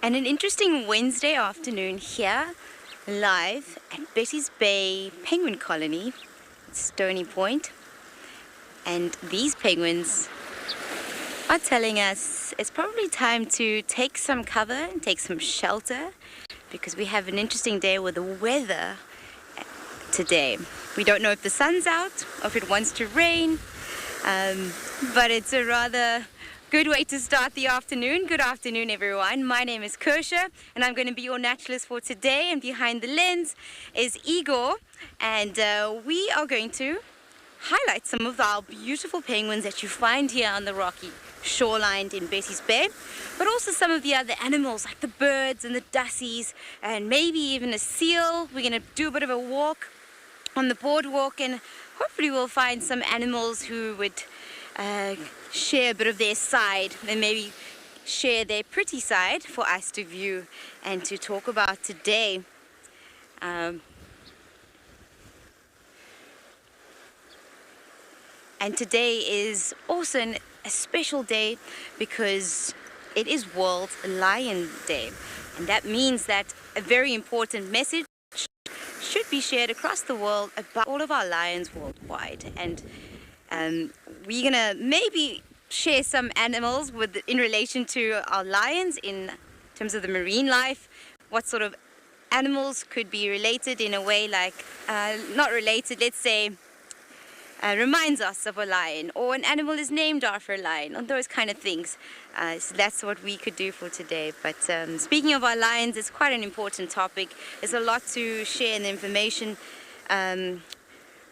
And an interesting Wednesday afternoon here, live at Betty's Bay Penguin Colony, Stony Point. And these penguins are telling us it's probably time to take some cover and take some shelter because we have an interesting day with the weather today. We don't know if the sun's out or if it wants to rain, but it's a rather good way to start the afternoon. Good afternoon, everyone. My name is Kirsha, and I'm going to be your naturalist for today. And behind the lens is Igor, and we are going to highlight some of our beautiful penguins that you find here on the rocky shoreline in Betty's Bay, but also some of the other animals like the birds and the dussies, and maybe even a seal. We're going to do a bit of a walk on the boardwalk, and hopefully we'll find some animals who would share a bit of their side and maybe share their pretty side for us to view and to talk about today. And today is also a special day because it is World Lion Day, and that means that a very important message should be shared across the world about all of our lions worldwide. And we're gonna maybe share some animals in relation to our lions in terms of the marine life. What sort of animals could be related in a way like, not related, let's say, reminds us of a lion, or an animal is named after a lion, or those kind of things. So that's what we could do for today. But speaking of our lions, it's quite an important topic. There's a lot to share in the information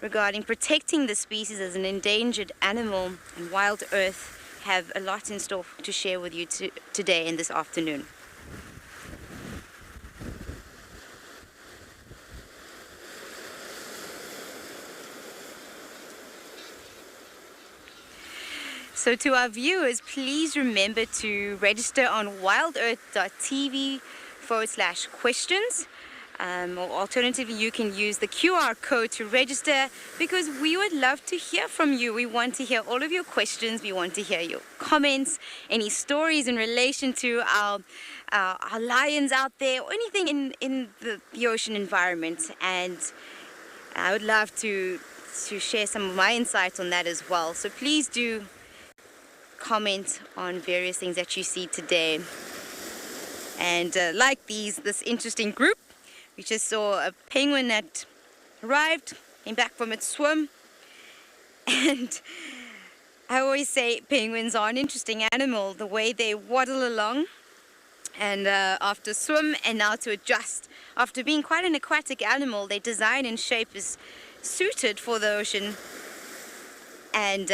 regarding protecting the species as an endangered animal, and WildEarth have a lot in store to share with you today and this afternoon. So to our viewers, please remember to register on wildearth.tv/questions. Or alternatively, you can use the QR code to register, because we would love to hear from you. We want to hear all of your questions. We want to hear your comments, any stories in relation to our lions out there, or anything in the ocean environment. And I would love to share some of my insights on that as well. So please do comment on various things that you see today. And like this interesting group, we just saw a penguin that arrived, came back from its swim. And I always say penguins are an interesting animal, the way they waddle along and after swim, and now to adjust. After being quite an aquatic animal, their design and shape is suited for the ocean. And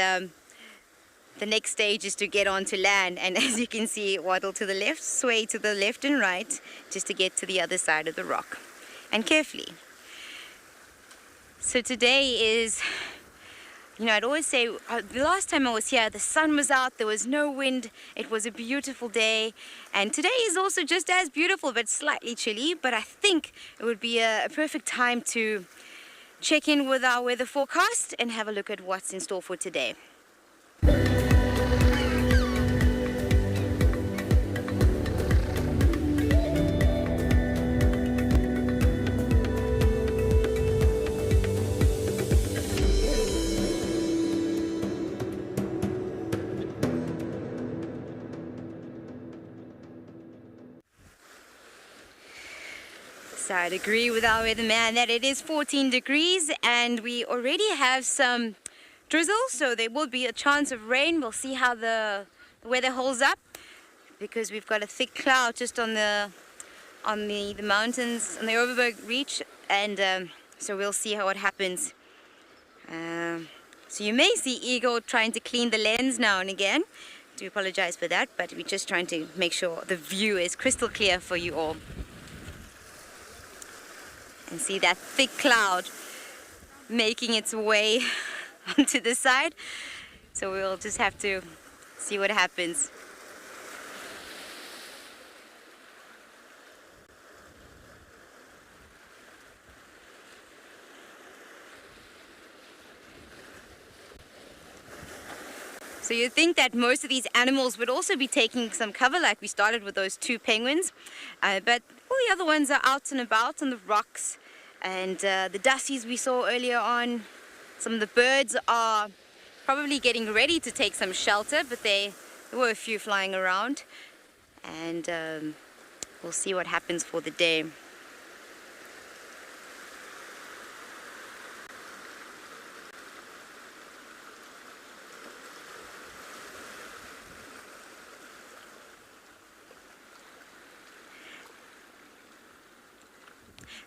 the next stage is to get onto land, and as you can see, waddle to the left, sway to the left and right, just to get to the other side of the rock, and carefully. So today is, I'd always say, the last time I was here, the sun was out, there was no wind, it was a beautiful day, and today is also just as beautiful, but slightly chilly. But I think it would be a perfect time to check in with our weather forecast and have a look at what's in store for today. So I'd agree with our weatherman that it is 14 degrees and we already have some drizzle, so there will be a chance of rain. We'll see how the weather holds up, because we've got a thick cloud just on the mountains, on the Overberg Reach, and so we'll see how it happens. So you may see Igor trying to clean the lens now and again. I do apologize for that, but we're just trying to make sure the view is crystal clear for you all. And see that thick cloud making its way onto the side. So we'll just have to see what happens. So you'd think that most of these animals would also be taking some cover, like we started with those two penguins, but all the other ones are out and about on the rocks, and the dussies we saw earlier on. Some of the birds are probably getting ready to take some shelter, but there were a few flying around, and we'll see what happens for the day.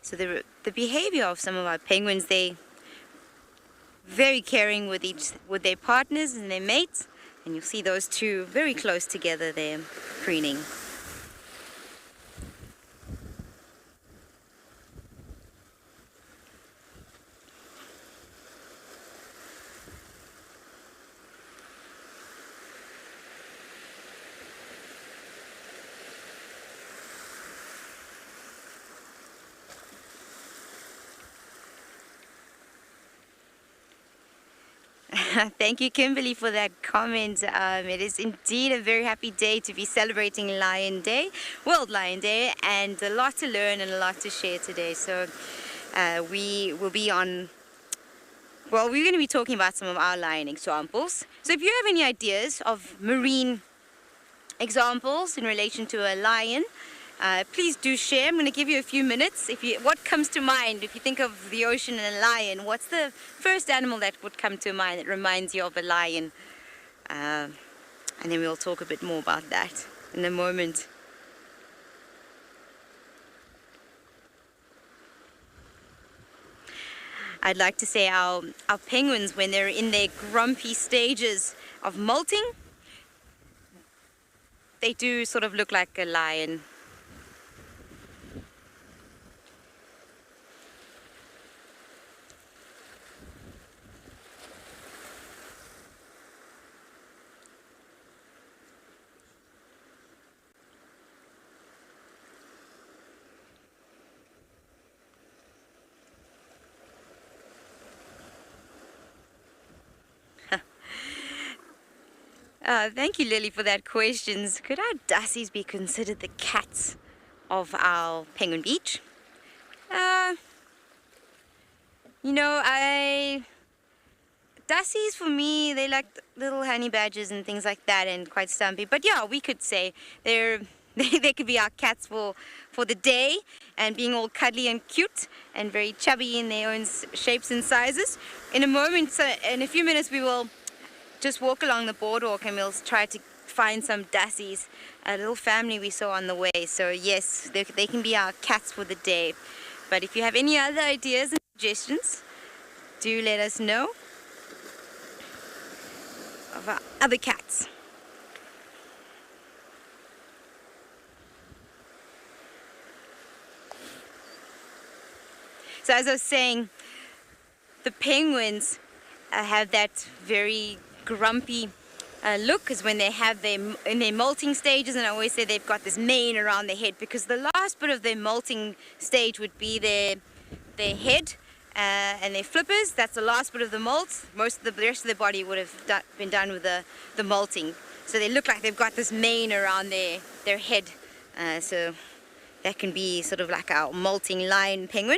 So the behavior of some of our penguins, they very caring with their partners and their mates, and you'll see those two very close together there preening. Thank you, Kimberly, for that comment. It is indeed a very happy day to be celebrating Lion Day, World Lion Day, and a lot to learn and a lot to share today. So we will be on, well, we're going to be talking about some of our lion examples. So if you have any ideas of marine examples in relation to a lion, please do share. I'm going to give you a few minutes. What comes to mind if you think of the ocean and a lion? What's the first animal that would come to mind that reminds you of a lion? And then we'll talk a bit more about that in a moment. I'd like to say our penguins, when they're in their grumpy stages of molting, they do sort of look like a lion. Thank you, Lily, for that question. Could our dussies be considered the cats of our penguin beach? Dussies for me, they like little honey badgers and things like that, and quite stumpy. But yeah, we could say they could be our cats for the day, and being all cuddly and cute and very chubby in their own shapes and sizes. In a moment, in a few minutes, we will just walk along the boardwalk and we'll try to find some dussies, a little family we saw on the way. So yes, they can be our cats for the day. But if you have any other ideas and suggestions, do let us know of our other cats. So as I was saying, the penguins have that very grumpy look, because when they have in their molting stages, and I always say they've got this mane around their head, because the last bit of their molting stage would be their head and their flippers. That's the last bit of the molt. Most of the rest of their body would have been done with the molting. So they look like they've got this mane around their head. So that can be sort of like our molting lion penguin.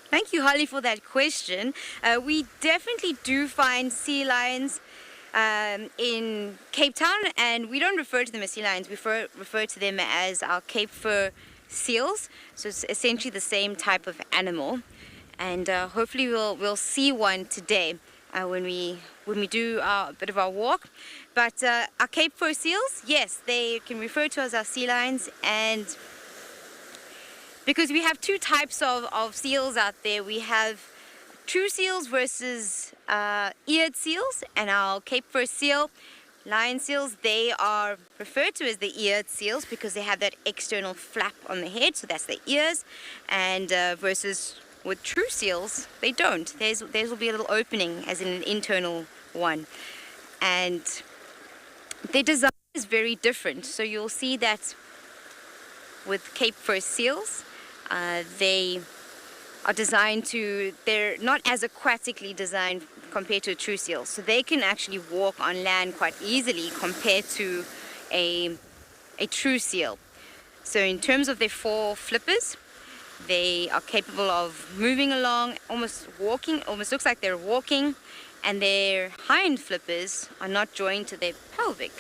Thank you, Holly, for that question. We definitely do find sea lions in Cape Town, and we don't refer to them as sea lions. We refer to them as our Cape Fur seals. So it's essentially the same type of animal, and hopefully we'll see one today when we do a bit of our walk. But our Cape Fur seals, yes, they can refer to as our sea lions, and because we have two types of seals out there. We have true seals versus eared seals, and our Cape Fur seal, lion seals, they are referred to as the eared seals because they have that external flap on the head, so that's the ears, and versus with true seals, they don't. Theirs will be a little opening, as in an internal one, and their design is very different. So you'll see that with Cape Fur seals, they are they're not as aquatically designed compared to a true seal. So they can actually walk on land quite easily compared to a true seal. So in terms of their four flippers, they are capable of moving along, almost walking, almost looks like they're walking, and their hind flippers are not joined to their pelvic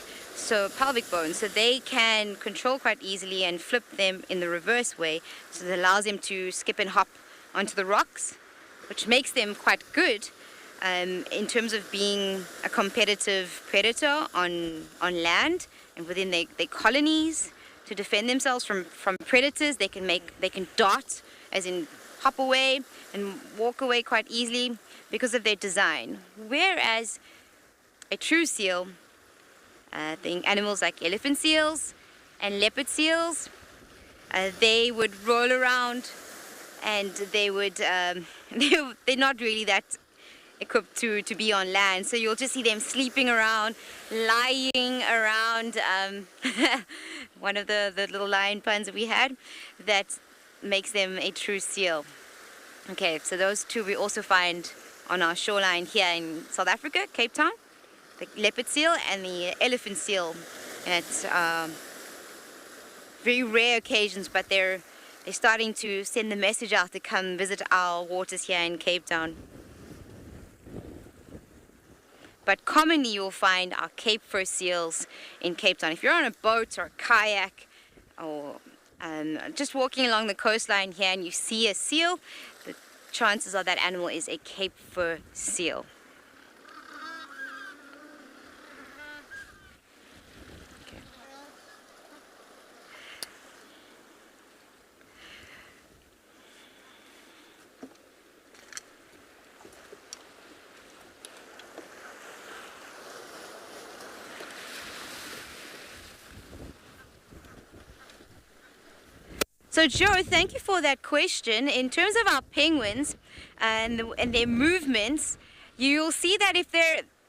bone, so they can control quite easily and flip them in the reverse way, so that allows them to skip and hop onto the rocks, which makes them quite good in terms of being a competitive predator on land and within their colonies to defend themselves from predators. They can dart, as in hop away and walk away quite easily because of their design. Whereas a true seal, animals like elephant seals and leopard seals, they would roll around, and they would they're not really that equipped to be on land. So you'll just see them sleeping around, lying around. One of the little lion puns that we had, that makes them a true seal. Okay, so those two we also find on our shoreline here in South Africa, Cape Town. The leopard seal and the elephant seal. And it's very rare occasions, but they're starting to send the message out to come visit our waters here in Cape Town. But commonly you'll find our Cape Fur seals in Cape Town. If you're on a boat or a kayak or just walking along the coastline here and you see a seal, the chances are that animal is a Cape Fur seal. So Joe, thank you for that question. In terms of our penguins and their movements, you'll see that if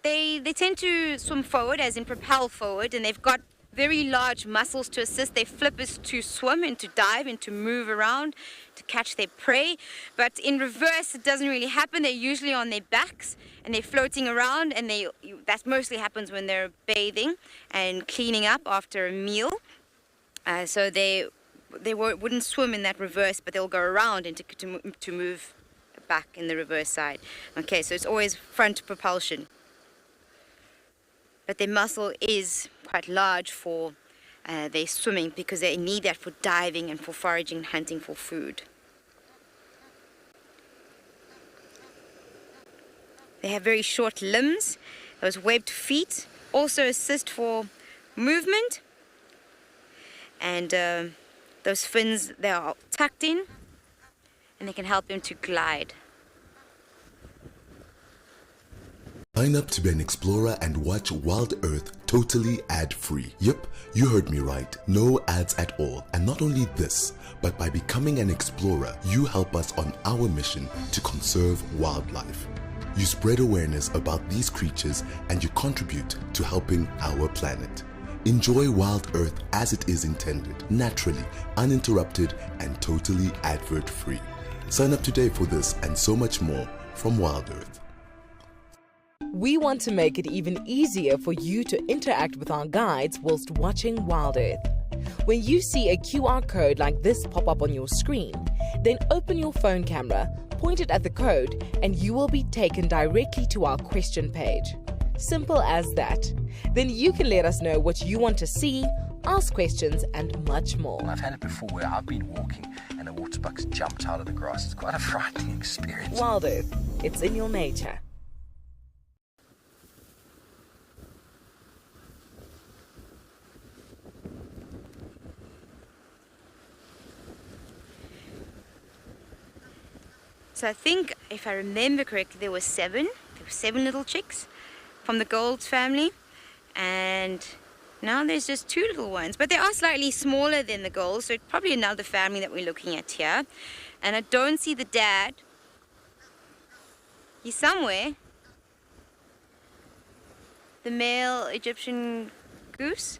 they tend to swim forward, as in propel forward, and they've got very large muscles to assist their flippers to swim and to dive and to move around to catch their prey. But in reverse, it doesn't really happen. They're usually on their backs and they're floating around, and that mostly happens when they're bathing and cleaning up after a meal. So they wouldn't swim in that reverse, but they'll go around and to move back in the reverse side. Okay, so it's always front propulsion. But their muscle is quite large for their swimming, because they need that for diving and for foraging and hunting for food. They have very short limbs. Those webbed feet also assist for movement. And those fins, they are tucked in, and they can help them to glide. Sign up to be an explorer and watch WildEarth totally ad-free. Yep, you heard me right. No ads at all. And not only this, but by becoming an explorer, you help us on our mission to conserve wildlife. You spread awareness about these creatures, and you contribute to helping our planet. Enjoy WildEarth as it is intended, naturally, uninterrupted, and totally advert-free. Sign up today for this and so much more from WildEarth. We want to make it even easier for you to interact with our guides whilst watching WildEarth. When you see a QR code like this pop up on your screen, then open your phone camera, point it at the code, and you will be taken directly to our question page. Simple as that. Then you can let us know what you want to see, ask questions, and much more. I've had it before where I've been walking and a waterbuck's jumped out of the grass. It's quite a frightening experience. WildEarth, it's in your nature. So I think, if I remember correctly, there were seven little chicks from the gold family, and now there's just two little ones, but they are slightly smaller than the gold, so it's probably another family that we're looking at here. And I don't see the dad. He's somewhere. The male Egyptian goose.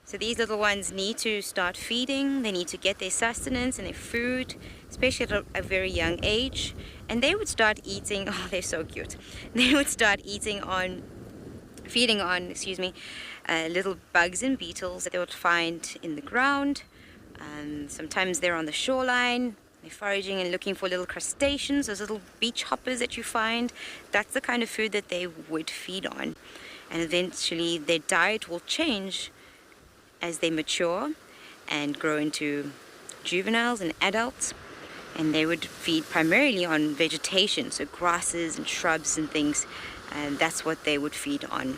So these little ones need to start feeding, they need to get their sustenance and their food, especially at a very young age. And they would start eating, oh, they're so cute. They would start feeding on, little bugs and beetles that they would find in the ground. Sometimes they're on the shoreline, they're foraging and looking for little crustaceans, those little beach hoppers that you find. That's the kind of food that they would feed on. And eventually their diet will change as they mature and grow into juveniles and adults, and they would feed primarily on vegetation, so grasses and shrubs and things, and that's what they would feed on.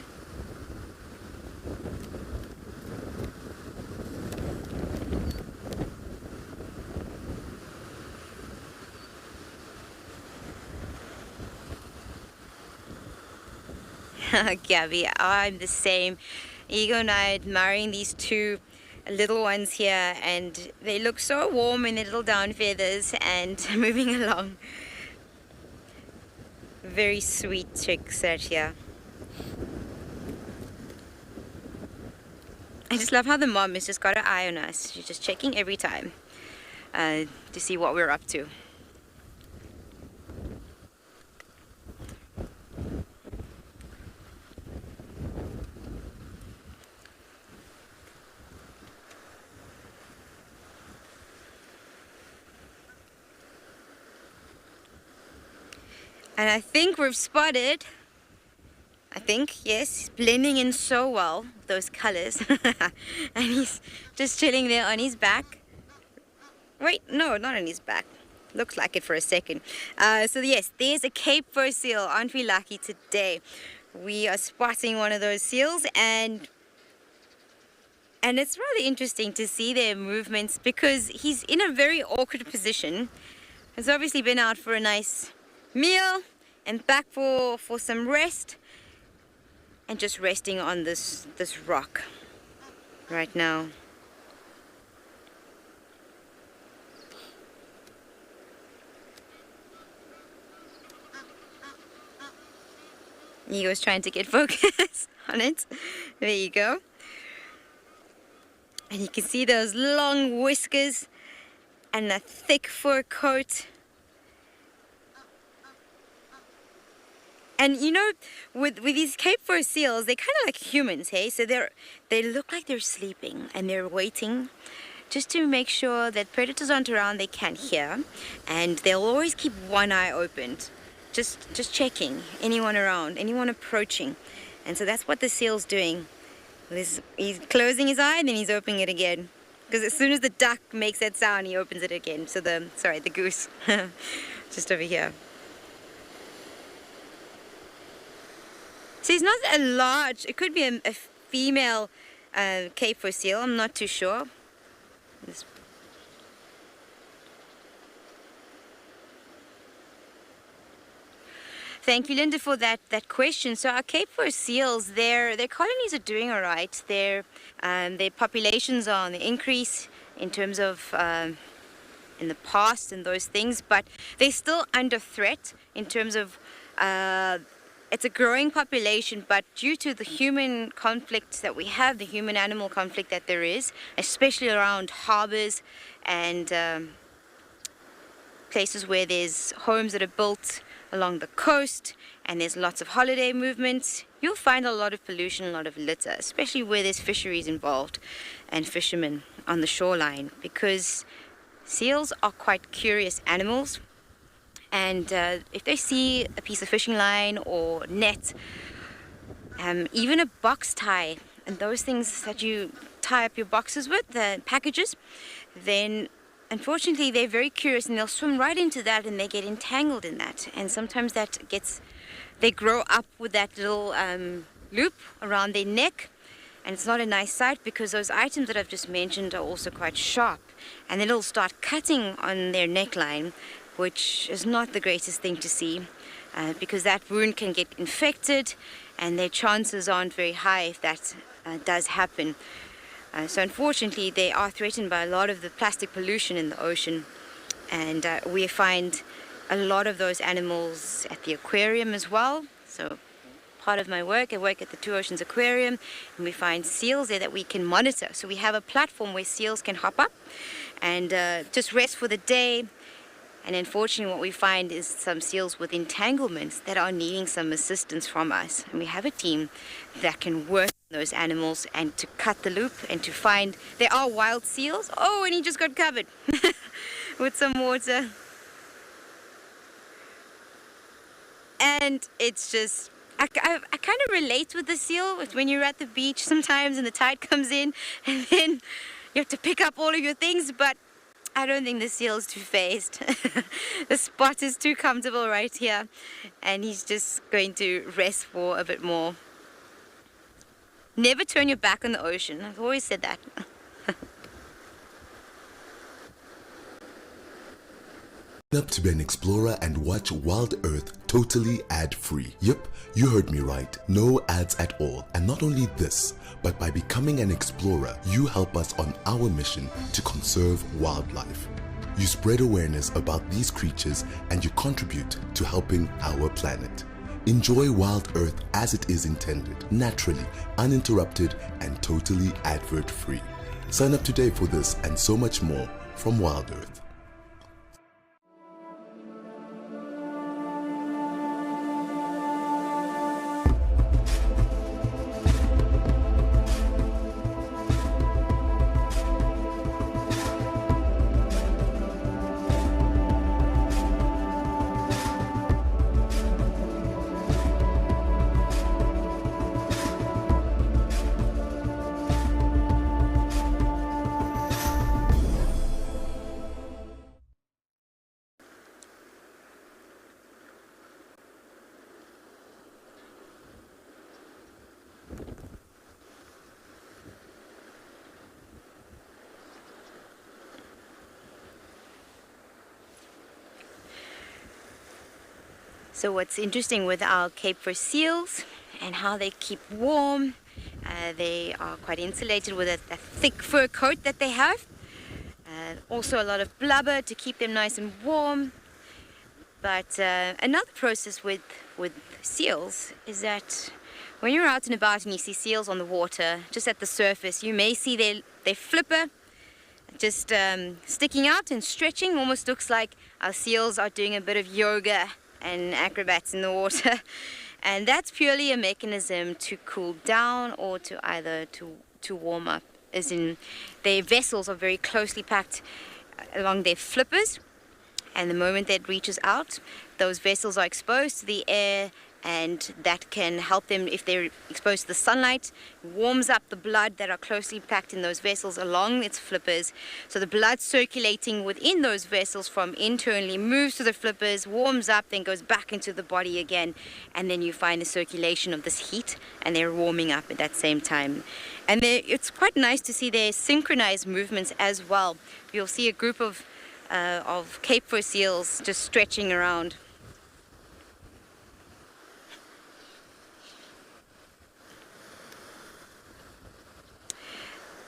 Gabby, I'm the same. Ego and I are admiring these two little ones here, and they look so warm in their little down feathers and moving along. Very sweet chicks out here. I just love how the mom has just got her eye on us. She's just checking every time to see what we're up to. And I think we've spotted, yes, blending in so well, those colors. And he's just chilling there on his back. Wait, no, not on his back. Looks like it for a second. So yes, there's a Cape Fur seal. Aren't we lucky today? We are spotting one of those seals, and it's rather interesting to see their movements because he's in a very awkward position. He's obviously been out for a nice meal and back for some rest, and just resting on this rock right now. He was trying to get focus on it. There you go. And you can see those long whiskers and a thick fur coat. And you know, with these Cape Fur seals, they're kind of like humans, hey? So they look like they're sleeping and they're waiting just to make sure that predators aren't around they can't hear. And they'll always keep one eye open, just checking anyone around, anyone approaching. And so that's what the seal's doing. He's closing his eye and then he's opening it again. Because as soon as the duck makes that sound, he opens it again. So the goose, just over here. So he's not a large, it could be a female Cape Fur seal, I'm not too sure. Thank you, Linda, for that question. So our Cape Fur seals, their colonies are doing all right. Their populations are on the increase in terms of in the past and those things, but they're still under threat in terms of it's a growing population, but due to the human conflict that we have, the human-animal conflict that there is, especially around harbors and places where there's homes that are built along the coast and there's lots of holiday movements, you'll find a lot of pollution, a lot of litter, especially where there's fisheries involved and fishermen on the shoreline, because seals are quite curious animals. And if they see a piece of fishing line or net, even a box tie, and those things that you tie up your boxes with, the packages, then unfortunately they're very curious and they'll swim right into that and they get entangled in that. And sometimes they grow up with that little loop around their neck, and it's not a nice sight because those items that I've just mentioned are also quite sharp. and then it'll start cutting on their neckline, which is not the greatest thing to see, because that wound can get infected, and their chances aren't very high if that does happen. So unfortunately, they are threatened by a lot of the plastic pollution in the ocean, and we find a lot of those animals at the aquarium as well. So part of my work, I work at the Two Oceans Aquarium, and we find seals there that we can monitor. So we have a platform where seals can hop up and just rest for the day. And unfortunately, what we find is some seals with entanglements that are needing some assistance from us. And we have a team that can work on those animals and to cut the loop and to find, there are wild seals. Oh, and he just got covered with some water. And it's just, I kind of relate with the seal. It's when you're at the beach sometimes and the tide comes in and then you have to pick up all of your things, but I don't think the seal is too phased. The spot is too comfortable right here, and he's just going to rest for a bit more. Never turn your back on the ocean. I've always said that. Sign up to be an explorer and watch WildEarth totally ad-free. Yep, you heard me right. No ads at all. And not only this, but by becoming an explorer, you help us on our mission to conserve wildlife. You spread awareness about these creatures and you contribute to helping our planet. Enjoy WildEarth as it is intended, naturally, uninterrupted, and totally advert-free. Sign up today for this and so much more from WildEarth. So what's interesting with our Cape Fur seals and how they keep warm, they are quite insulated with a thick fur coat that they have. Also a lot of blubber to keep them nice and warm. But another process with seals is that when you're out and about and you see seals on the water, just at the surface, you may see their flipper just sticking out and stretching. Almost looks like our seals are doing a bit of yoga and acrobats in the water. And that's purely a mechanism to cool down or to either to warm up, as in their vessels are very closely packed along their flippers, and the moment that reaches out, those vessels are exposed to the air, and that can help them, if they're exposed to the sunlight, warms up the blood that are closely packed in those vessels along its flippers. So the blood circulating within those vessels from internally moves to the flippers, warms up, then goes back into the body again, and then you find the circulation of this heat, and they're warming up at that same time. And it's quite nice to see their synchronized movements as well. You'll see a group of Cape Fur seals just stretching around.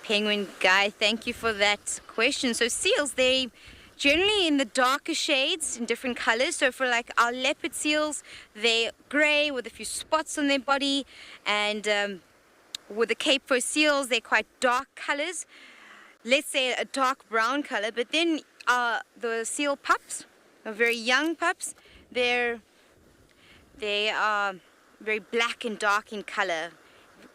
Penguin guy, thank you for that question. So seals, they generally in the darker shades, in different colors. So for like our leopard seals, they're gray with a few spots on their body, and with the Cape Fur seals, they're quite dark colors. Let's say a dark brown color. But then the seal pups, are very young pups, they are very black and dark in color.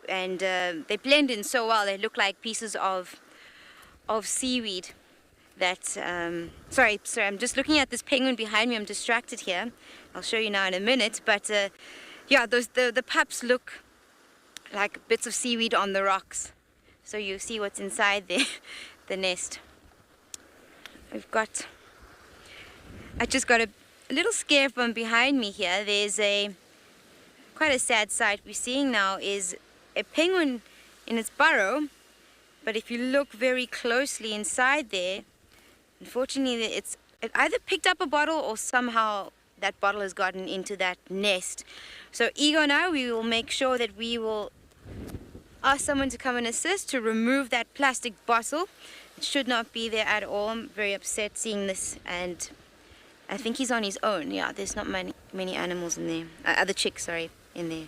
And they blend in so well. They look like pieces of seaweed. That sorry, I'm just looking at this penguin behind me. I'm distracted here. I'll show you now in a minute. But yeah, the pups look like bits of seaweed on the rocks. So you see what's inside the nest. I just got a little scare from behind me here. There's quite a sad sight we're seeing now is a penguin in its burrow But if you look very closely inside there, unfortunately it either picked up a bottle or somehow that bottle has gotten into that nest. So Ego and I, we will make sure that we will ask someone to come and assist to remove that plastic bottle. It should not be there at all. I'm very upset seeing this, and I think he's on his own. Yeah, there's not many animals in there. Other chicks, sorry, in there.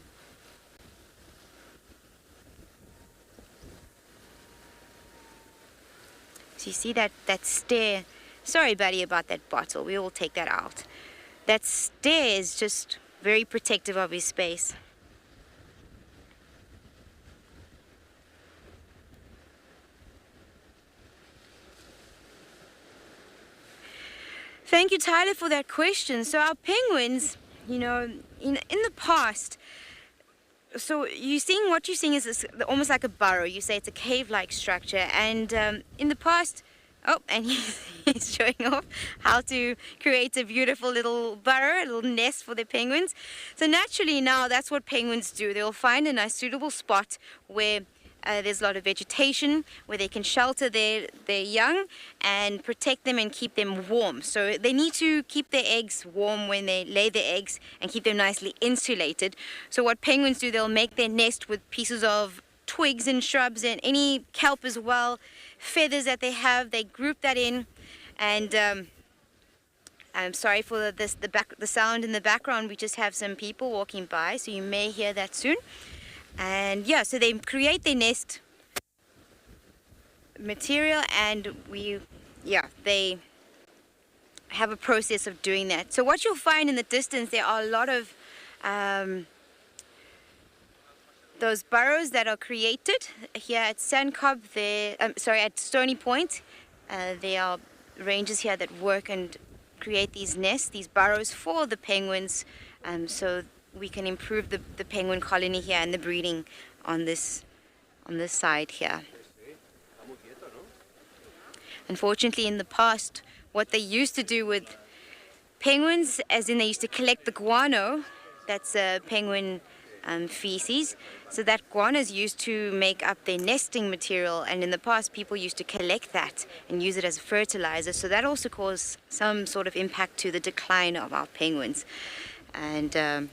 So you see that stair. Sorry, buddy, about that bottle. We will take that out. That stair is just very protective of his space. Thank you, Tyler, for that question. So our penguins, you know, in the past, so what you're seeing is this, almost like a burrow. You say it's a cave-like structure, and in the past, and he's showing off how to create a beautiful little burrow, a little nest for the penguins. So naturally now that's what penguins do. They'll find a nice suitable spot where there's a lot of vegetation, where they can shelter their young and protect them and keep them warm. So they need to keep their eggs warm when they lay their eggs and keep them nicely insulated. So what penguins do, they'll make their nest with pieces of twigs and shrubs and any kelp as well, feathers that they have. They group that in, and I'm sorry for the sound in the background. We just have some people walking by, so you may hear that soon. And yeah, so they create their nest material, and they have a process of doing that. So what you'll find in the distance, there are a lot of those burrows that are created here at Sandcob. At Stony Point. There are rangers here that work and create these nests, these burrows for the penguins, so we can improve the penguin colony here and the breeding on this side here. Unfortunately, in the past, what they used to do with penguins, as in they used to collect the guano, that's penguin feces. So that guano is used to make up their nesting material, and in the past people used to collect that and use it as fertilizer. So that also caused some sort of impact to the decline of our penguins, and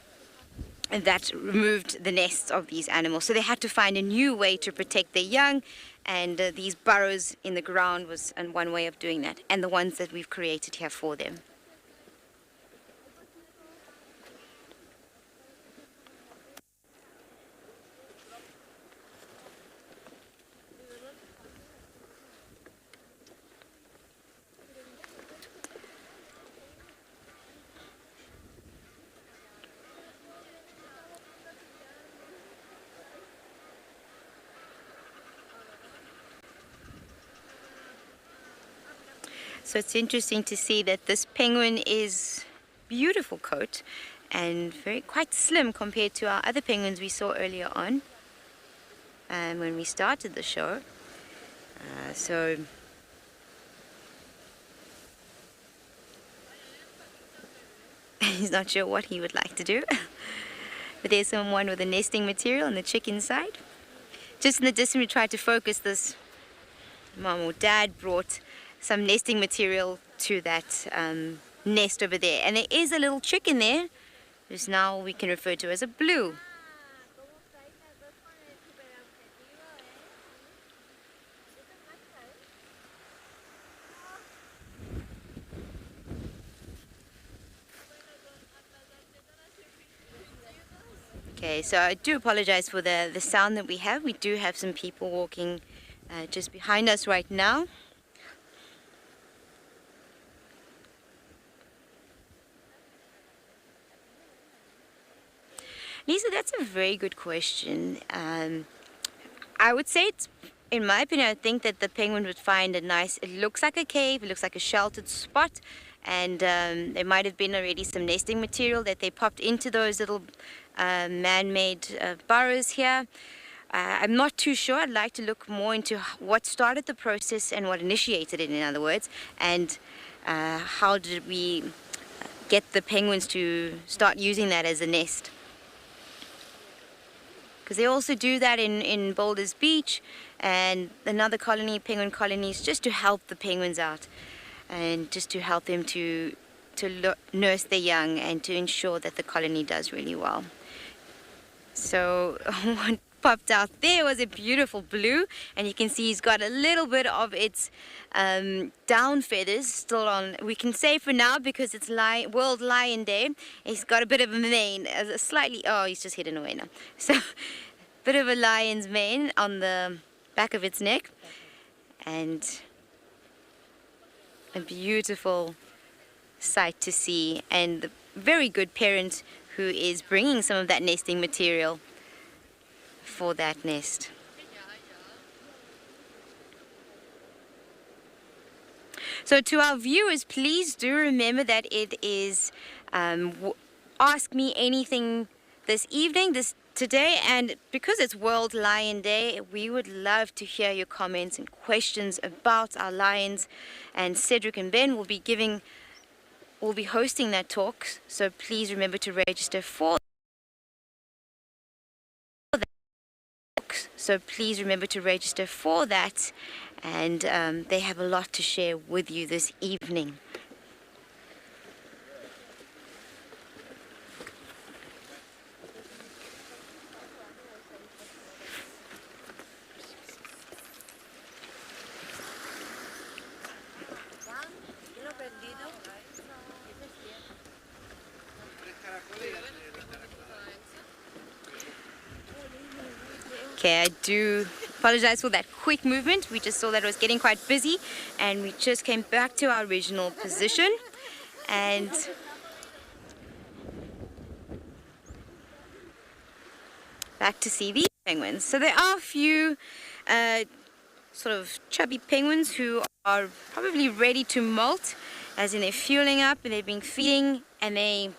that removed the nests of these animals. So they had to find a new way to protect their young, and these burrows in the ground was one way of doing that, and the ones that we've created here for them. So it's interesting to see that this penguin is beautiful coat and quite slim compared to our other penguins we saw earlier on when we started the show. So he's not sure what he would like to do. But there's someone with a nesting material and the chick inside. Just in the distance we tried to focus this. Mom or dad brought some nesting material to that nest over there, and there is a little chick in there, which now we can refer to as a blue. Okay, so I do apologize for the sound that we have. We do have some people walking just behind us right now. Lisa, that's a very good question. I would say in my opinion, I think that the penguin would find it looks like a cave, it looks like a sheltered spot, and there might have been already some nesting material that they popped into those little man-made burrows here. I'm not too sure. I'd like to look more into what started the process and what initiated it, in other words, and how did we get the penguins to start using that as a nest. because they also do that in Boulders Beach and another colony, penguin colonies, just to help the penguins out and just to help them to nurse their young and to ensure that the colony does really well. So what popped out there was a beautiful blue, and you can see he's got a little bit of its down feathers still on. We can say for now, because it's World Lion Day, he's got a bit of a mane, a slightly, oh, he's just hidden away now. So bit of a lion's mane on the back of its neck, and a beautiful sight to see, and a very good parent who is bringing some of that nesting material for that nest. So to our viewers, please do remember that it is Ask Me Anything this evening, today, and because it's World Lion Day, we would love to hear your comments and questions about our lions, and Cedric and Ben will be hosting that talk, so please remember to register for that. And they have a lot to share with you this evening. Okay, I do apologize for that quick movement. We just saw that it was getting quite busy, and we just came back to our original position and back to see these penguins. So there are a few sort of chubby penguins who are probably ready to molt, as in they're fueling up and they've been feeding and they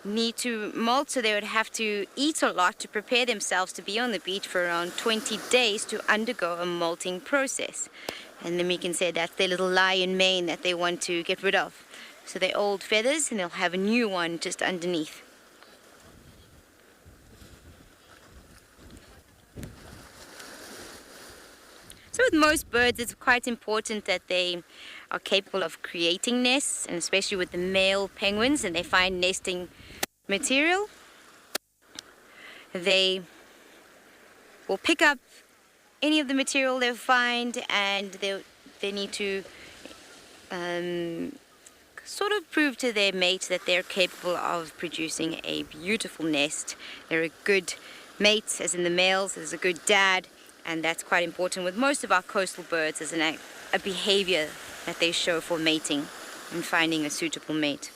need to molt, so they would have to eat a lot to prepare themselves to be on the beach for around 20 days to undergo a molting process. And then we can say that's their little lion mane that they want to get rid of. So they're old feathers and they'll have a new one just underneath. So with most birds, it's quite important that they are capable of creating nests, and especially with the male penguins, and they find nesting material, they will pick up any of the material they find, and they need to sort of prove to their mate that they're capable of producing a beautiful nest. They're a good mate, as in the males, there's a good dad, and that's quite important with most of our coastal birds, as a behavior that they show for mating and finding a suitable mate.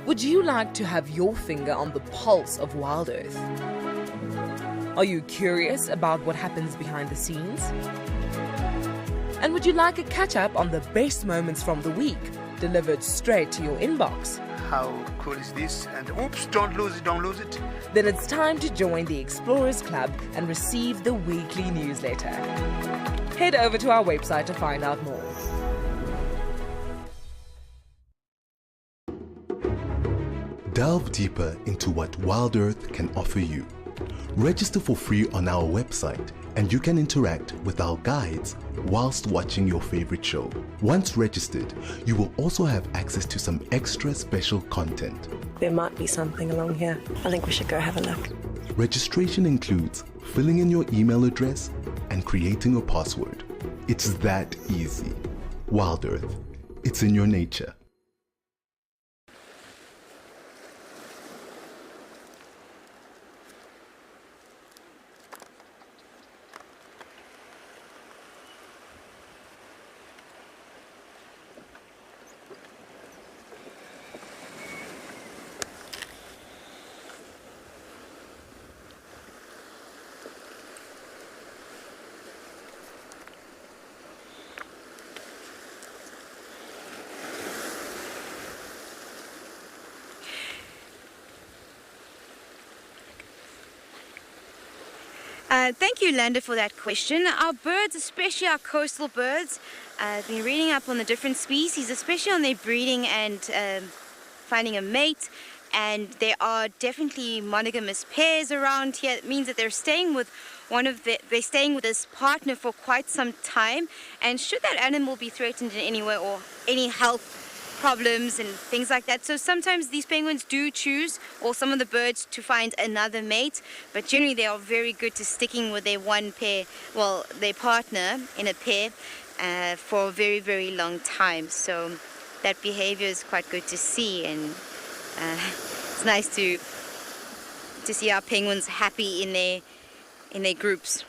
Would you like to have your finger on the pulse of WildEarth? Are you curious about what happens behind the scenes? And would you like a catch-up on the best moments from the week, delivered straight to your inbox? How cool is this? And oops, don't lose it. Then it's time to join the Explorers Club and receive the weekly newsletter. Head over to our website to find out more. Delve deeper into what WildEarth can offer you. Register for free on our website, and you can interact with our guides whilst watching your favorite show. Once registered, you will also have access to some extra special content. There might be something along here. I think we should go have a look. Registration includes filling in your email address and creating a password. It's that easy. WildEarth, it's in your nature. Thank you, Landa, for that question. Our birds, especially our coastal birds, I've been reading up on the different species, especially on their breeding and finding a mate. and there are definitely monogamous pairs around here. It means that they're staying with this partner for quite some time, and should that animal be threatened in any way or any health problems and things like that. So sometimes these penguins do choose, or some of the birds, to find another mate, but generally they are very good to sticking with their one pair, well, their partner in a pair for a very, very long time. So that behavior is quite good to see, and it's nice to see our penguins happy in their groups.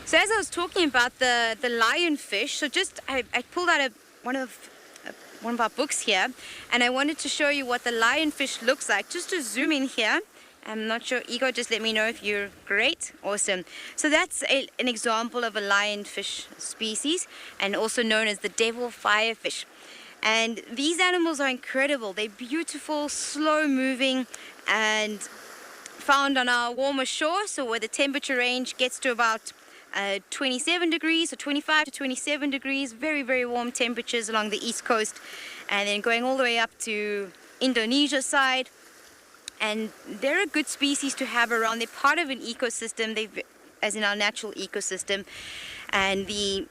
So as I was talking about the lionfish, so I pulled out one of our books here, and I wanted to show you what the lionfish looks like. Just to zoom in here, I'm not sure, Igor, just let me know if you're great. Awesome. So that's an example of a lionfish species, and also known as the devil firefish. And these animals are incredible. They're beautiful, slow moving, and found on our warmer shore, so where the temperature range gets to about 27 degrees, or 25 to 27 degrees, very, very warm temperatures along the east coast, and then going all the way up to Indonesia side. And they're a good species to have around. They're part of an ecosystem, as in our natural ecosystem. And I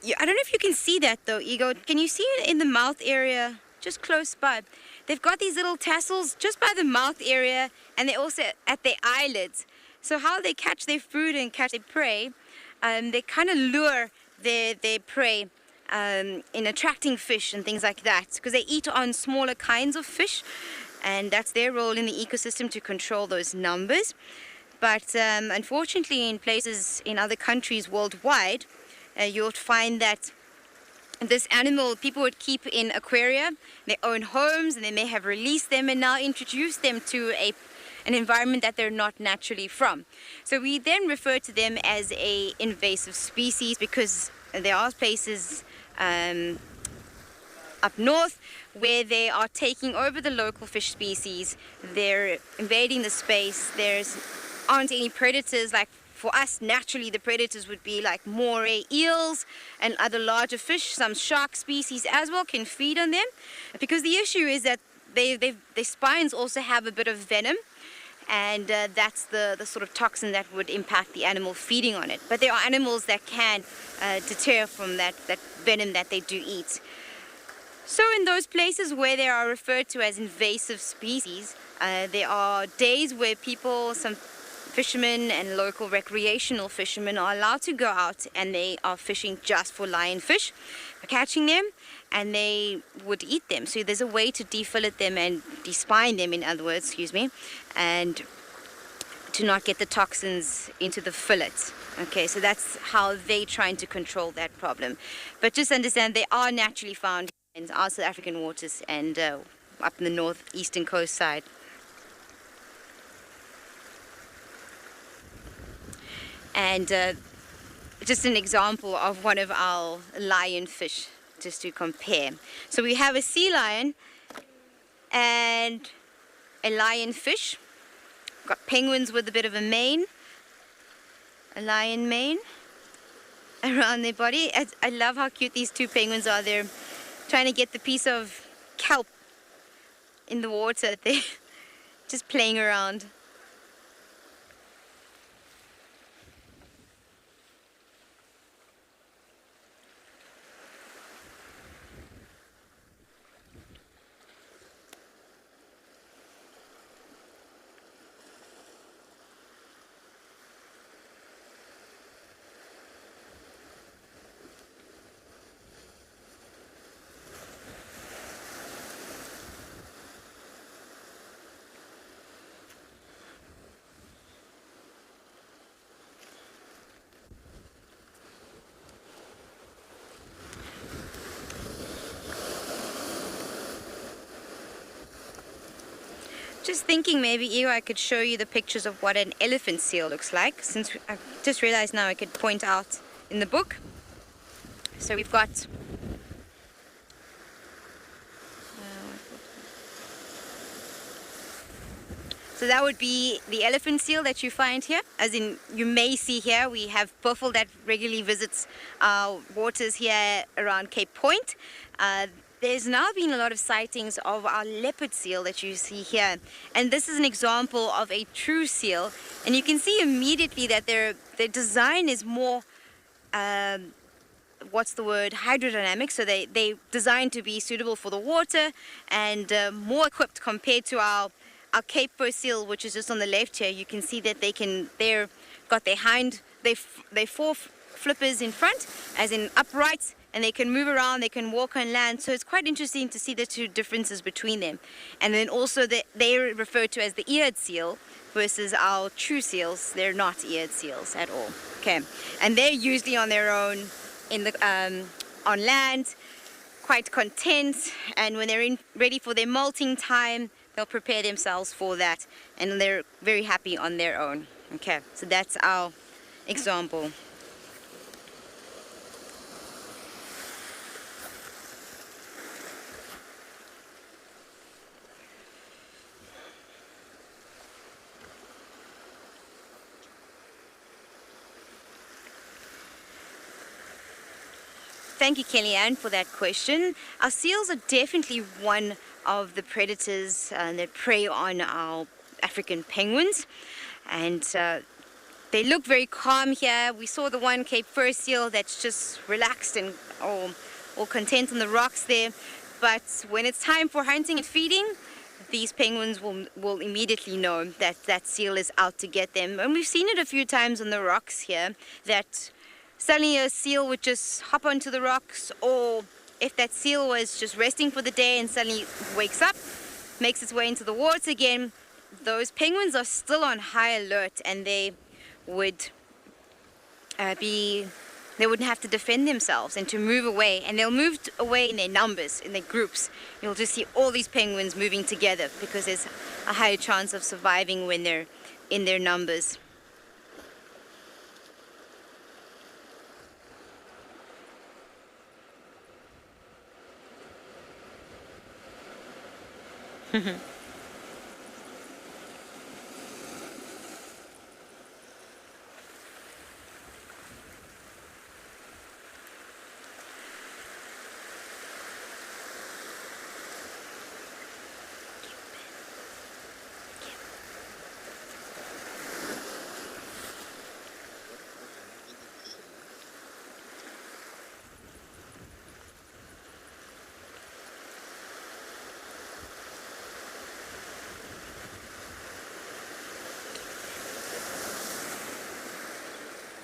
don't know if you can see that though, Igor. Can you see it in the mouth area, just close by? They've got these little tassels just by the mouth area, and they're also at their eyelids. So how they catch their food and catch their prey, they kind of lure their prey in attracting fish and things like that, because they eat on smaller kinds of fish, and that's their role in the ecosystem, to control those numbers. But unfortunately, in places in other countries worldwide, you'll find that this animal people would keep in aquaria, their own homes, and they may have released them and now introduced them to an environment that they're not naturally from. So we then refer to them as a invasive species, because there are places up north where they are taking over the local fish species. They're invading the space. Aren't any predators. Like for us, naturally the predators would be like moray eels and other larger fish. Some shark species as well can feed on them, because the issue is that their spines also have a bit of venom, and that's the sort of toxin that would impact the animal feeding on it. But there are animals that can deter from that venom that they do eat. So in those places where they are referred to as invasive species, there are days where some fishermen and local recreational fishermen are allowed to go out, and they are fishing just for lionfish, catching them, and they would eat them. So there's a way to defillet them and despine them, in other words, and to not get the toxins into the fillet. Okay, so that's how they're trying to control that problem. But just understand, they are naturally found in our South African waters and up in the northeastern coast side. And just an example of one of our lionfish, just to compare. So we have a sea lion and a lionfish. Got penguins with a bit of a mane, a lion mane around their body. I love how cute these two penguins are. They're trying to get the piece of kelp in the water. They're just playing around. Just thinking maybe, Eo, I could show you the pictures of what an elephant seal looks like, since I just realized now I could point out in the book. So we've got so that would be the elephant seal that you find here, as in you may see here. We have Buffel that regularly visits our waters here around Cape Point. There's now been a lot of sightings of our leopard seal that you see here, and this is an example of a true seal, and you can see immediately that their design is more hydrodynamic, so they designed to be suitable for the water and more equipped compared to our Cape Fur seal, which is just on the left here. You can see that they're got their four flippers in front, as in upright, and they can move around, they can walk on land. So it's quite interesting to see the two differences between them. And then also they're referred to as the eared seal versus our true seals. They're not eared seals at all. Okay, and they're usually on their own on land, quite content, and when they're ready for their molting time, they'll prepare themselves for that, and they're very happy on their own. Okay, so that's our example. Thank you, Kellyanne, for that question. Our seals are definitely one of the predators that prey on our African penguins, and they look very calm here. We saw the one Cape Fur seal that's just relaxed and all content on the rocks there, but when it's time for hunting and feeding, these penguins will immediately know that that seal is out to get them. And we've seen it a few times on the rocks here, that suddenly a seal would just hop onto the rocks, or if that seal was just resting for the day and suddenly wakes up, makes its way into the water again, those penguins are still on high alert, and they wouldn't have to defend themselves and to move away, and they'll move away in their numbers, in their groups. You'll just see all these penguins moving together because there's a higher chance of surviving when they're in their numbers.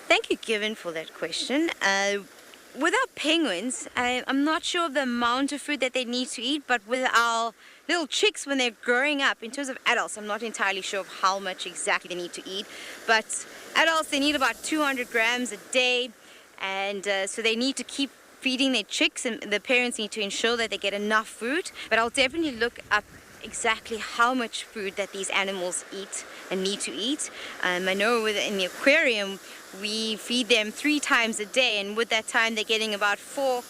Thank you, Given, for that question. With our penguins, I'm not sure of the amount of food that they need to eat, but with our little chicks, when they're growing up, in terms of adults, I'm not entirely sure of how much exactly they need to eat, but adults, they need about 200 grams a day, and so they need to keep feeding their chicks, and the parents need to ensure that they get enough food. But I'll definitely look up exactly how much food that these animals eat and need to eat. I know in the aquarium we feed them 3 times a day, and with that time they're getting about 4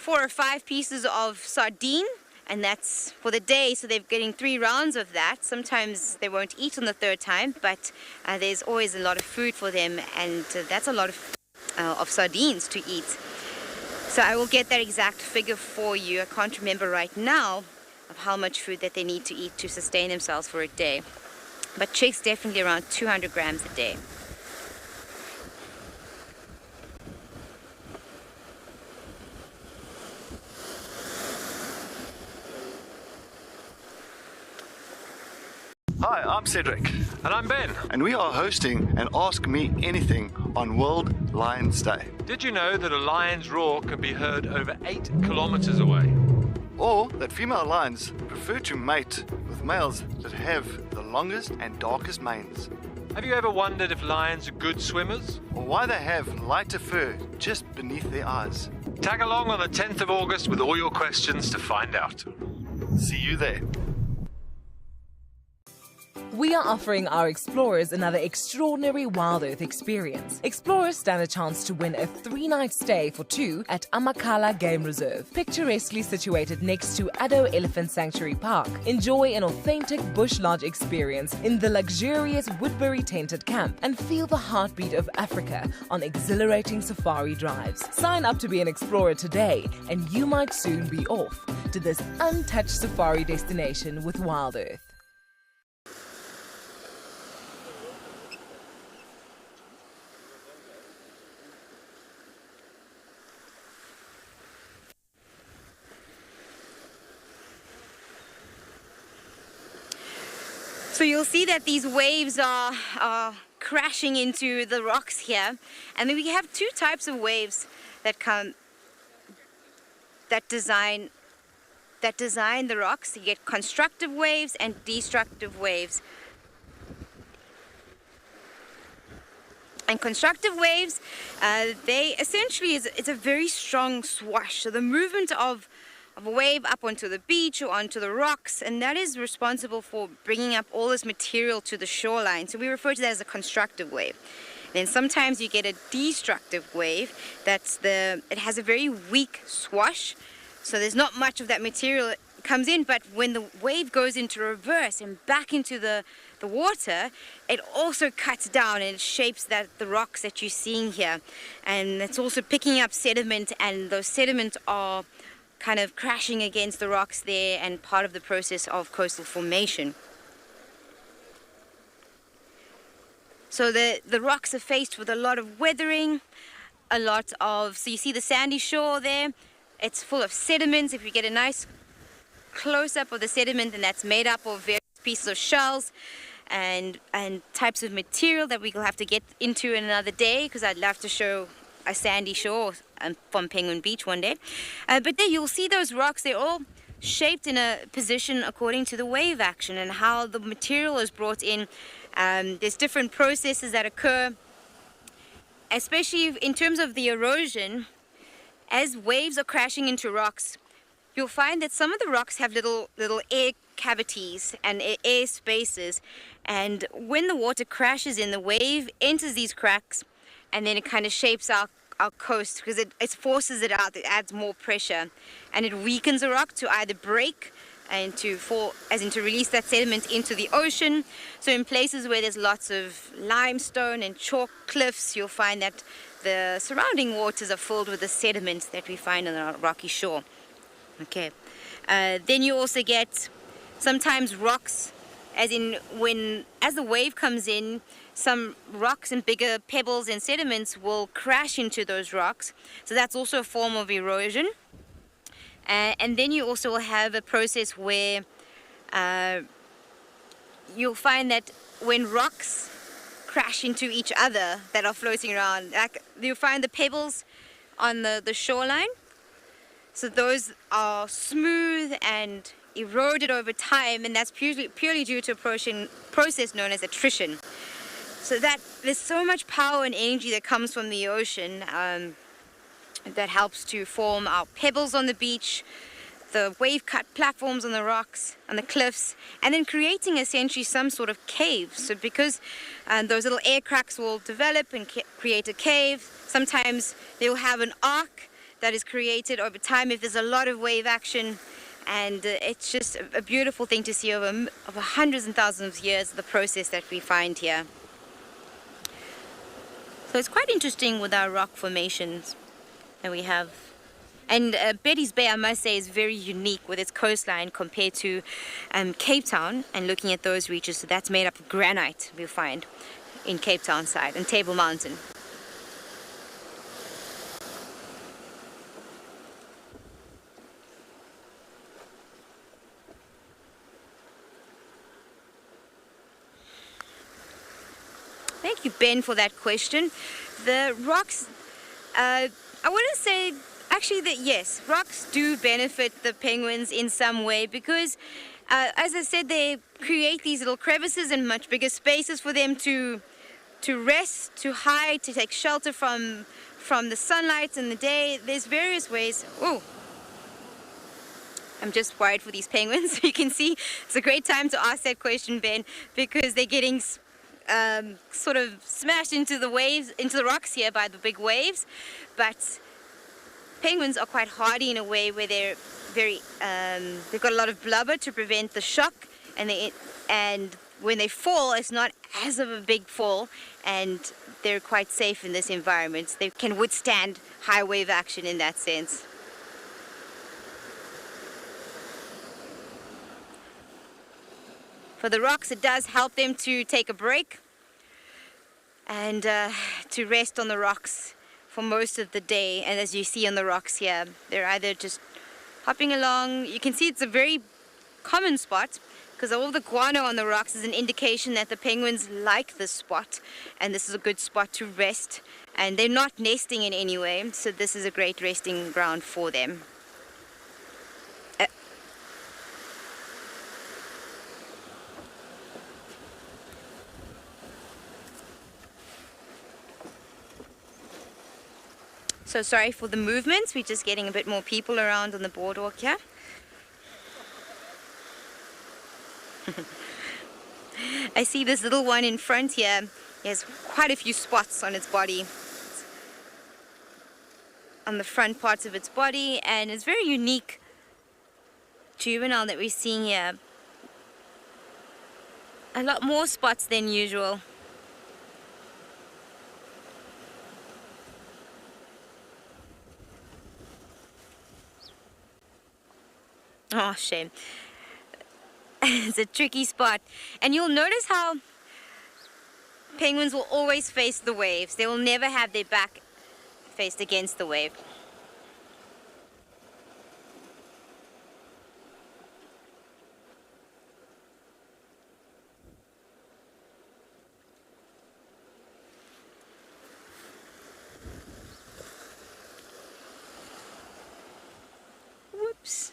or 5 pieces of sardine, and that's for the day, so they're getting 3 rounds of that. Sometimes they won't eat on the 3rd time, but there's always a lot of food for them, and that's a lot of sardines to eat. So I will get that exact figure for you. I can't remember right now of how much food that they need to eat to sustain themselves for a day. But chicks definitely around 200 grams a day. Hi, I'm Cedric. And I'm Ben. And we are hosting an Ask Me Anything on World Lions Day. Did you know that a lion's roar can be heard over 8 kilometers away? Or that female lions prefer to mate with males that have the longest and darkest manes. Have you ever wondered if lions are good swimmers? Or why they have lighter fur just beneath their eyes. Tag along on the 10th of August with all your questions to find out. See you there. We are offering our explorers another extraordinary WildEarth experience. Explorers stand a chance to win a 3-night stay for 2 at Amakhala Game Reserve, picturesquely situated next to Addo Elephant Sanctuary Park. Enjoy an authentic bush lodge experience in the luxurious Woodbury tented camp and feel the heartbeat of Africa on exhilarating safari drives. Sign up to be an explorer today and you might soon be off to this untouched safari destination with WildEarth. So you'll see that these waves are crashing into the rocks here, and then we have 2 types of waves that design the rocks. You get constructive waves and destructive waves. And constructive waves, they essentially it's a very strong swash. So the movement of a wave up onto the beach or onto the rocks, and that is responsible for bringing up all this material to the shoreline. So we refer to that as a constructive wave. Then sometimes you get a destructive wave. It has a very weak swash, so there's not much of that material that comes in, but when the wave goes into reverse and back into the water, it also cuts down and it shapes the rocks that you're seeing here. And it's also picking up sediment, and those sediments are kind of crashing against the rocks there and part of the process of coastal formation. So the rocks are faced with a lot of weathering, so you see the sandy shore there, it's full of sediments. If you get a nice close-up of the sediment, then that's made up of various pieces of shells and types of material that we'll have to get into another day, because I'd love to show a sandy shore from Penguin Beach one day. But there you'll see those rocks, they're all shaped in a position according to the wave action and how the material is brought in. There's different processes that occur, especially in terms of the erosion. As waves are crashing into rocks, you'll find that some of the rocks have little air cavities and air spaces, and when the water crashes in, the wave enters these cracks, and then it kind of shapes our coast, because it forces it out, it adds more pressure, and it weakens the rock to either break and to release that sediment into the ocean. So in places where there's lots of limestone and chalk cliffs, you'll find that the surrounding waters are filled with the sediment that we find on our rocky shore. Okay. Then you also get sometimes rocks, as the wave comes in, some rocks and bigger pebbles and sediments will crash into those rocks. So that's also a form of erosion. And then you also will have a process where you'll find that when rocks crash into each other that are floating around, like you'll find the pebbles on the shoreline. So those are smooth and eroded over time, and that's purely due to a process known as attrition. So that there's so much power and energy that comes from the ocean that helps to form our pebbles on the beach, the wave-cut platforms on the rocks, on the cliffs, and then creating essentially some sort of cave. So because those little air cracks will develop and create a cave, sometimes they'll have an arc that is created over time if there's a lot of wave action, and it's just a beautiful thing to see over hundreds and thousands of years, the process that we find here. So it's quite interesting with our rock formations that we have. And Betty's Bay, I must say, is very unique with its coastline compared to Cape Town, and looking at those reaches. So that's made up of granite, we'll find, in Cape Town side, and Table Mountain. Thank you, Ben, for that question. The rocks, I wouldn't say, actually, that yes, rocks do benefit the penguins in some way, because, as I said, they create these little crevices and much bigger spaces for them to rest, to hide, to take shelter from the sunlight in the day. There's various ways. Oh, I'm just worried for these penguins. You can see it's a great time to ask that question, Ben, because they're getting sort of smashed into the waves, into the rocks here by the big waves. But penguins are quite hardy in a way where they're very, they've got a lot of blubber to prevent the shock, and when they fall, it's not as of a big fall, and they're quite safe in this environment. They can withstand high wave action in that sense. For the rocks, it does help them to take a break and to rest on the rocks for most of the day. And as you see on the rocks here, they're either just hopping along. You can see it's a very common spot because all the guano on the rocks is an indication that the penguins like this spot, and this is a good spot to rest. And they're not nesting in any way, so this is a great resting ground for them. So sorry for the movements, we're just getting a bit more people around on the boardwalk here. I see this little one in front here. He has quite a few spots on its body, on the front parts of its body, and it's very unique juvenile that we're seeing here. A lot more spots than usual. Oh, shame. It's a tricky spot. And you'll notice how penguins will always face the waves. They will never have their back faced against the wave. Whoops.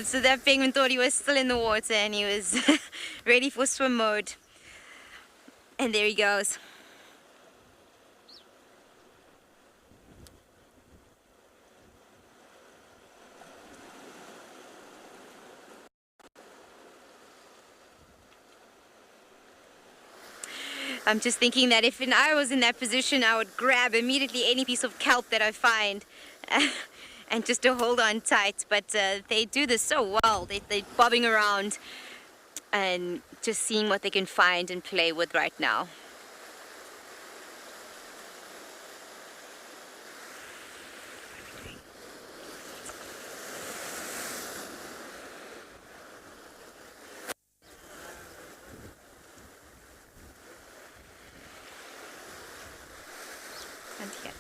So that penguin thought he was still in the water and he was ready for swim mode. And there he goes. I'm just thinking that if I was in that position, I would grab immediately any piece of kelp that I find and just to hold on tight. But they do this so well. They're bobbing around and just seeing what they can find and play with right now. And here.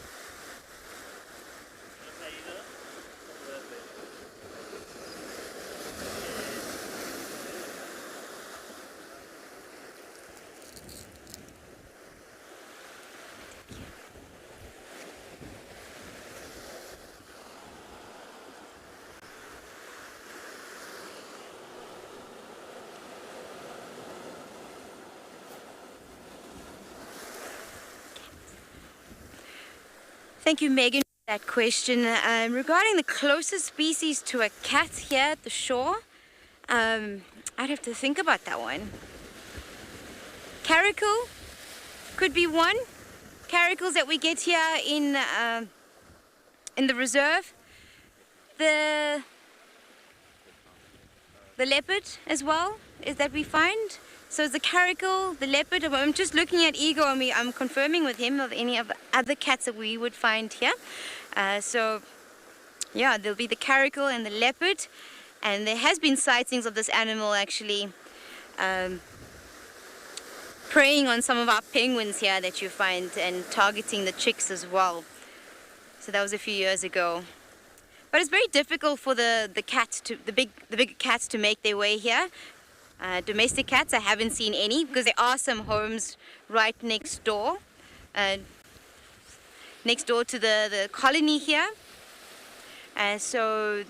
Thank you, Megan, for that question. Regarding the closest species to a cat here at the shore, I'd have to think about that one. Caracal could be one. Caracals that we get here in the reserve. The leopard as well is that we find. So it's the caracal, the leopard. I'm just looking at Ego and I'm confirming with him of any of the other cats that we would find here. So yeah, there'll be the caracal and the leopard. And there has been sightings of this animal actually preying on some of our penguins here that you find and targeting the chicks as well. So that was a few years ago. But it's very difficult for the big cats to make their way here. Domestic cats, I haven't seen any because there are some homes right next door to the colony here. So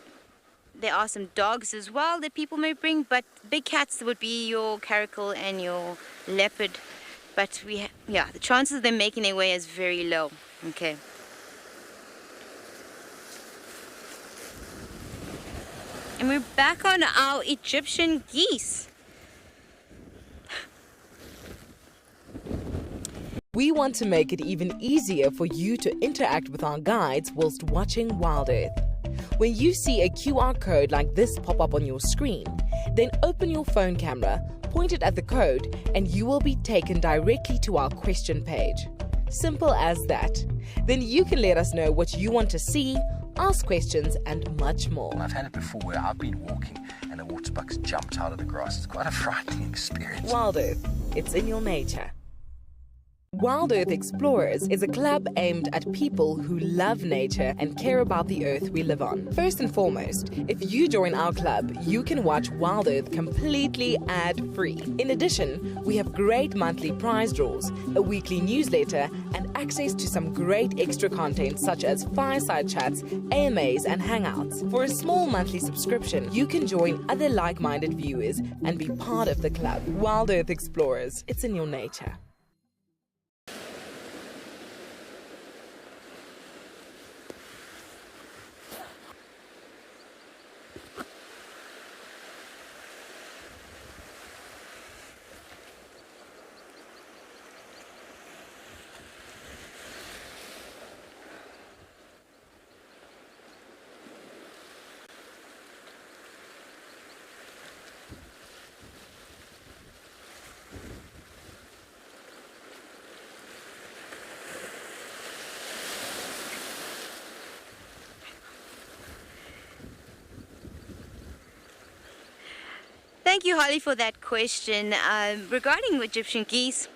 there are some dogs as well that people may bring, but big cats would be your caracal and your leopard. But the chances of them making their way is very low. Okay. And we're back on our Egyptian geese. We want to make it even easier for you to interact with our guides whilst watching WildEarth. When you see a QR code like this pop up on your screen, then open your phone camera, point it at the code, and you will be taken directly to our question page. Simple as that. Then you can let us know what you want to see, ask questions, and much more. I've had it before where I've been walking and the waterbucks jumped out of the grass. It's quite a frightening experience. WildEarth, it's in your nature. WildEarth Explorers is a club aimed at people who love nature and care about the earth we live on. First and foremost, if you join our club, you can watch WildEarth completely ad-free. In addition, we have great monthly prize draws, a weekly newsletter, and access to some great extra content such as fireside chats, AMAs, and hangouts. For a small monthly subscription, you can join other like-minded viewers and be part of the club. WildEarth Explorers, it's in your nature. Thank you, Holly, for that question. Regarding Egyptian geese,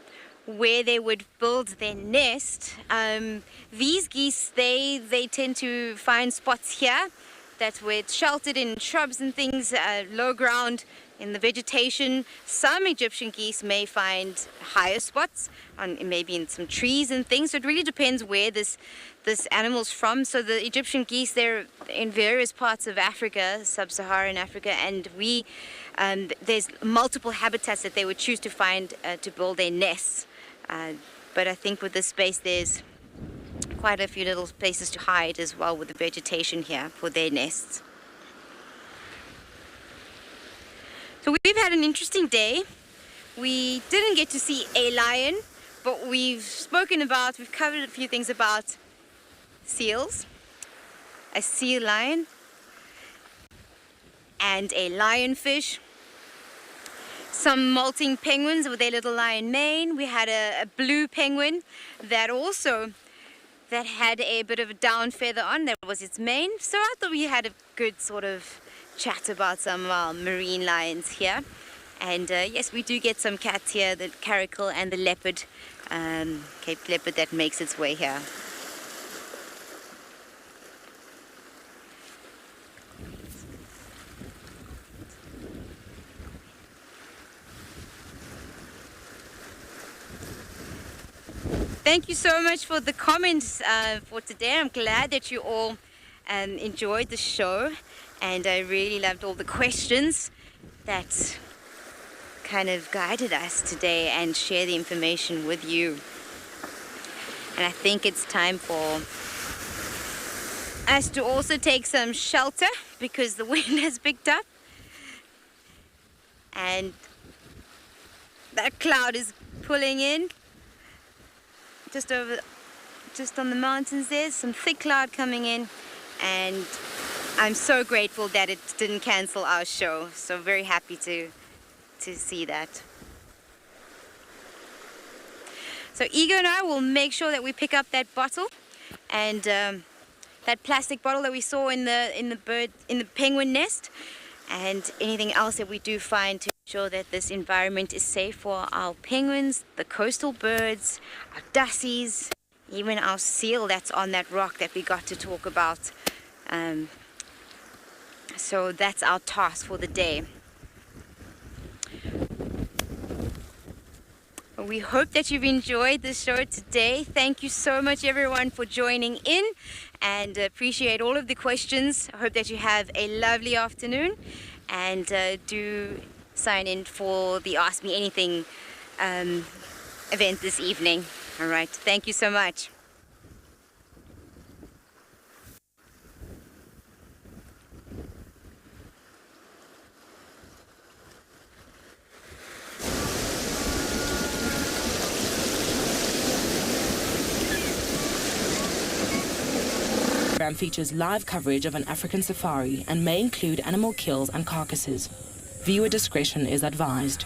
where they would build their nest, these geese, they tend to find spots here that's where it's sheltered in shrubs and things, low ground in the vegetation. Some Egyptian geese may find higher spots, maybe in some trees and things. So it really depends where this animal's from. So the Egyptian geese, they're in various parts of Africa, sub-Saharan Africa, and there's multiple habitats that they would choose to find to build their nests. But I think with this space, there's quite a few little places to hide as well with the vegetation here for their nests. So we've had an interesting day. We didn't get to see a lion, but we've covered a few things about seals, a sea lion, and a lionfish, some molting penguins with their little lion mane. We had a blue penguin that had a bit of a down feather on, that was its mane. So I thought we had a good sort of chat about some marine lions here. And yes, we do get some cats here, the caracal and the leopard, Cape leopard, that makes its way here. Thank you so much for the comments for today. I'm glad that you all enjoyed the show, and I really loved all the questions that kind of guided us today and share the information with you. And I think it's time for us to also take some shelter because the wind has picked up and that cloud is pulling in. Just on the mountains, there's some thick cloud coming in, and I'm so grateful that it didn't cancel our show. So very happy to see that. So Ego and I will make sure that we pick up that bottle and that plastic bottle that we saw in the penguin nest, and anything else that we do find to ensure that this environment is safe for our penguins, the coastal birds, our dussies, even our seal that's on that rock that we got to talk about. So that's our task for the day. We hope that you've enjoyed the show today. Thank you so much, everyone, for joining in, and appreciate all of the questions. I hope that you have a lovely afternoon, and do sign in for the Ask Me Anything event this evening. All right, thank you so much. program features live coverage of an African safari and may include animal kills and carcasses. Viewer discretion is advised.